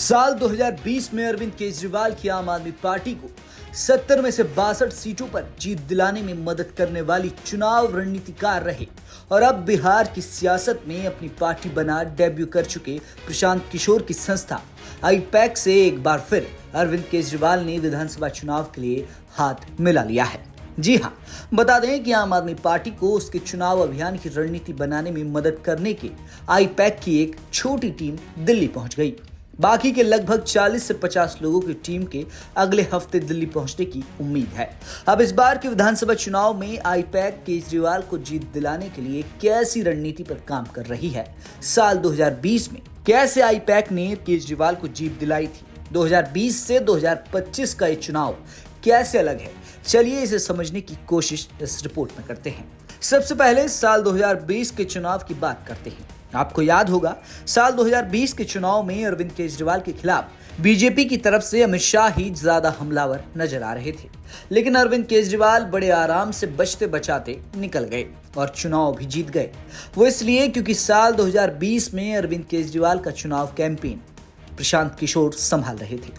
साल 2020 में अरविंद केजरीवाल की आम आदमी पार्टी को 70 में से 62 सीटों पर जीत दिलाने में मदद करने वाली चुनाव रणनीतिकार रहे और अब बिहार की सियासत में अपनी पार्टी बना डेब्यू कर चुके प्रशांत किशोर की संस्था आईपैक से एक बार फिर अरविंद केजरीवाल ने विधानसभा चुनाव के लिए हाथ मिला लिया है। जी हां, बता दें कि आम आदमी पार्टी को उसके चुनाव अभियान की रणनीति बनाने में मदद करने के आईपैक की एक छोटी टीम दिल्ली पहुंच गई। बाकी के लगभग 40 से 50 लोगों की टीम के अगले हफ्ते दिल्ली पहुंचने की उम्मीद है। अब इस बार के विधानसभा चुनाव में आईपैक केजरीवाल को जीत दिलाने के लिए कैसी रणनीति पर काम कर रही है। साल 2020 में कैसे आईपैक ने केजरीवाल को जीत दिलाई थी, 2020 से 2025 का ये चुनाव कैसे अलग है, चलिए इसे समझने की कोशिश इस रिपोर्ट में करते हैं। सबसे पहले साल 2020 के चुनाव की बात करते हैं। आपको याद होगा, साल 2020 के चुनाव में अरविंद केजरीवाल के खिलाफ बीजेपी की तरफ से अमित शाह ही ज्यादा हमलावर नजर आ रहे थे, लेकिन अरविंद केजरीवाल बड़े आराम से बचते बचाते निकल गए और चुनाव भी जीत गए। वो इसलिए क्योंकि साल 2020 में अरविंद केजरीवाल का चुनाव कैंपेन प्रशांत किशोर संभाल रहे थे।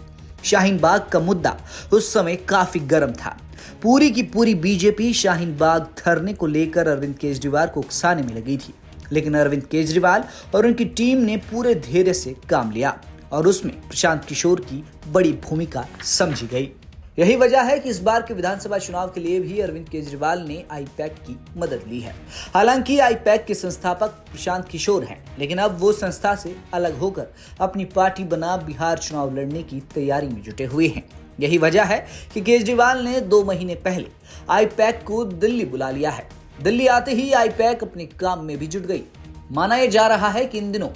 शाहीन बाग का मुद्दा उस समय काफी गर्म था। पूरी की पूरी बीजेपी शाहीन बाग धरने को लेकर अरविंद केजरीवाल को उकसाने में लगी थी, लेकिन अरविंद केजरीवाल और उनकी टीम ने पूरे धैर्य से काम लिया और उसमें प्रशांत किशोर की बड़ी भूमिका समझी गई। यही वजह है कि इस बार के विधानसभा चुनाव के लिए भी अरविंद केजरीवाल ने आईपैक की मदद ली है। हालांकि आईपैक के संस्थापक प्रशांत किशोर हैं, लेकिन अब वो संस्था से अलग होकर अपनी पार्टी बना बिहार चुनाव लड़ने की तैयारी में जुटे हुए हैं। यही वजह है कि केजरीवाल ने 2 महीने पहले आईपैक को दिल्ली बुला लिया है। दिल्ली आते ही आईपैक अपने काम में भी जुट गई। माना यह जा रहा है कि इन दिनों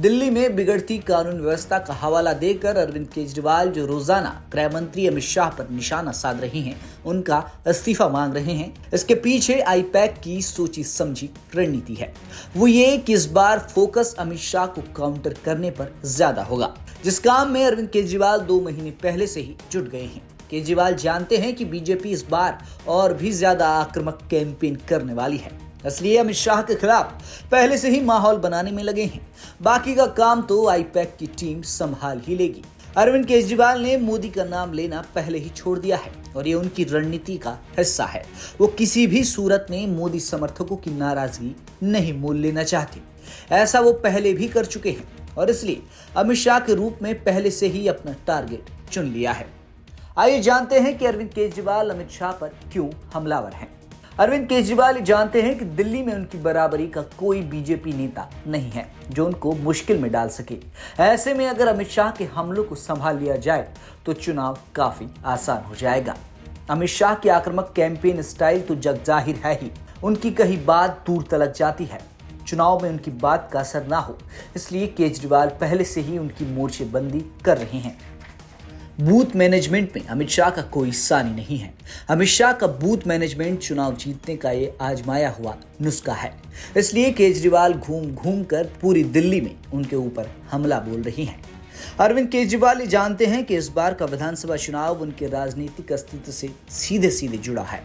दिल्ली में बिगड़ती कानून व्यवस्था का हवाला देकर अरविंद केजरीवाल जो रोजाना गृह मंत्री अमित शाह पर निशाना साध रहे हैं, उनका इस्तीफा मांग रहे हैं, इसके पीछे आईपैक की सोची समझी रणनीति है। वो ये कि इस बार फोकस अमित शाह को काउंटर करने पर ज्यादा होगा, जिस काम में अरविंद केजरीवाल 2 महीने पहले से ही जुट गए हैं। केजरीवाल जानते हैं कि बीजेपी इस बार और भी ज्यादा आक्रामक कैंपेन करने वाली है, इसलिए अमित शाह के खिलाफ पहले से ही माहौल बनाने में लगे हैं। बाकी का काम तो आईपैक की टीम संभाल ही लेगी। अरविंद केजरीवाल ने मोदी का नाम लेना पहले ही छोड़ दिया है और ये उनकी रणनीति का हिस्सा है। वो किसी भी सूरत में मोदी समर्थकों की नाराजगी नहीं मोल लेना चाहते। ऐसा वो पहले भी कर चुके हैं और इसलिए अमित शाह के रूप में पहले से ही अपना टारगेट चुन लिया है। आइए जानते हैं कि अरविंद केजरीवाल अमित शाह पर क्यों हमलावर हैं। अरविंद केजरीवाल जानते हैं कि दिल्ली में उनकी बराबरी का कोई बीजेपी नेता नहीं है जो उनको मुश्किल में डाल सके। ऐसे में अगर अमित शाह के हमलों को संभाल लिया जाए तो चुनाव काफी आसान हो जाएगा। अमित शाह की आक्रामक कैंपेन स्टाइल तो जग जाहिर है ही, उनकी कही बात दूर तलक जाती है। चुनाव में उनकी बात का असर ना हो, इसलिए केजरीवाल पहले से ही उनकी मोर्चेबंदी कर रहे हैं। बूथ मैनेजमेंट में अमित शाह का कोई सानी नहीं है। अमित शाह का बूथ मैनेजमेंट चुनाव जीतने का ये आजमाया हुआ नुस्खा है, इसलिए केजरीवाल घूम घूम कर पूरी दिल्ली में उनके ऊपर हमला बोल रही हैं। अरविंद केजरीवाल जानते हैं कि इस बार का विधानसभा चुनाव उनके राजनीतिक अस्तित्व से सीधे सीधे जुड़ा है।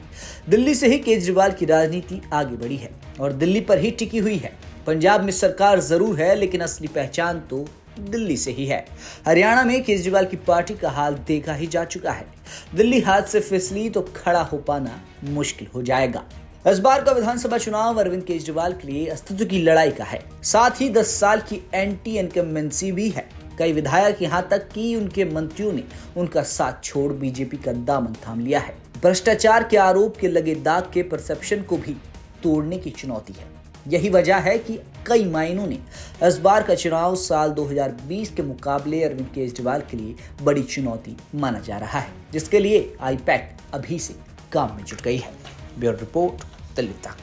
दिल्ली से ही केजरीवाल की राजनीति आगे बढ़ी है और दिल्ली पर ही टिकी हुई है। पंजाब में सरकार जरूर है, लेकिन असली पहचान तो दिल्ली से ही है। हरियाणा में केजरीवाल की पार्टी का हाल देखा ही जा चुका है। दिल्ली हाथ से फिसली तो खड़ा हो पाना मुश्किल हो जाएगा। इस बार का विधानसभा चुनाव अरविंद केजरीवाल के लिए अस्तित्व की लड़ाई का है, साथ ही 10 साल की एंटी इनकम्बेंसी भी है। कई विधायक यहाँ तक कि उनके मंत्रियों ने उनका साथ छोड़ बीजेपी का दामन थाम लिया है। भ्रष्टाचार के आरोप के लगे दाग के परसेप्शन को भी तोड़ने की चुनौती है। यही वजह है कि कई मायनों में इस बार का चुनाव साल 2020 के मुकाबले अरविंद केजरीवाल के लिए बड़ी चुनौती माना जा रहा है, जिसके लिए आईपैक अभी से काम में जुट गई है। ब्यूरो रिपोर्ट, दिल्ली तक।